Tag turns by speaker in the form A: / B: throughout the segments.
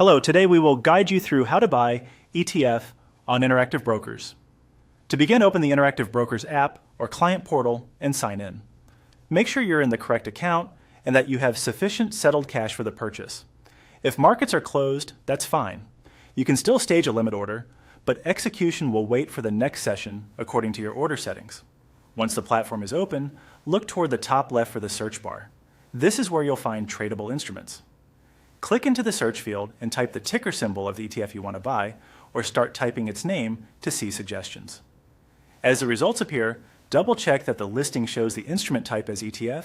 A: Hello, today we will guide you through how to buy ETF on Interactive Brokers. To begin, open the Interactive Brokers app or client portal and sign in. Make sure you're in the correct account and that you have sufficient settled cash for the purchase. If markets are closed, that's fine. You can still stage a limit order, but execution will wait for the next session according to your order settings. Once the platform is open, look toward the top left for the search bar. This is where you'll find tradable instruments. Click into the search field and type the ticker symbol of the ETF you want to buy, or start typing its name to see suggestions. As the results appear, double-check that the listing shows the instrument type as ETF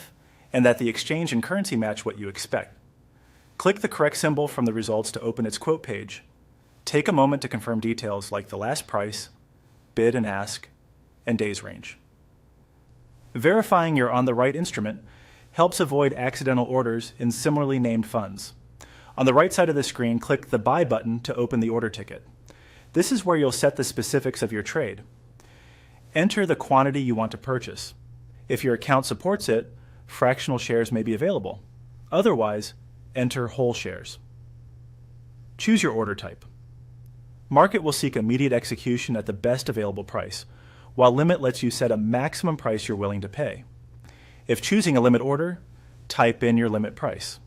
A: and that the exchange and currency match what you expect. Click the correct symbol from the results to open its quote page. Take a moment to confirm details like the last price, bid and ask, and days range. Verifying you're on the right instrument helps avoid accidental orders in similarly named funds. On the right side of the screen, click the Buy button to open the order ticket. This is where you'll set the specifics of your trade. Enter the quantity you want to purchase. If your account supports it, fractional shares may be available. Otherwise, enter whole shares. Choose your order type. Market will seek immediate execution at the best available price, while limit lets you set a maximum price you're willing to pay. If choosing a limit order, type in your limit price.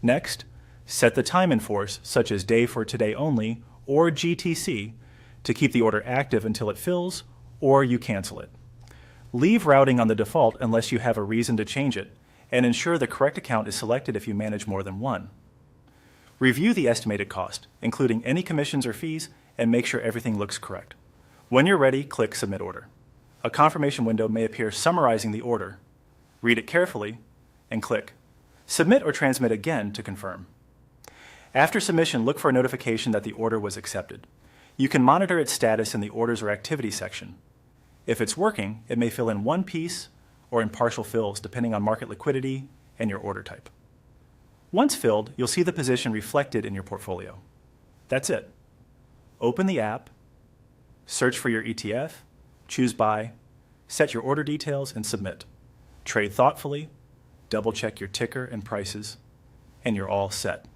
A: Next, set the time in force, such as day for today only or GTC, to keep the order active until it fills or you cancel it. Leave routing on the default unless you have a reason to change it, and ensure the correct account is selected if you manage more than one. Review the estimated cost, including any commissions or fees, and make sure everything looks correct. When you're ready, click Submit Order. A confirmation window may appear summarizing the order. Read it carefully and click Submit or Transmit again to confirm. After submission, look for a notification that the order was accepted. You can monitor its status in the Orders or Activity section. If it's working, it may fill in one piece or in partial fills depending on market liquidity and your order type. Once filled, you'll see the position reflected in your portfolio. That's it. Open the app, search for your ETF, choose Buy, set your order details, and submit. Trade thoughtfully, double-check your ticker and prices, and you're all set.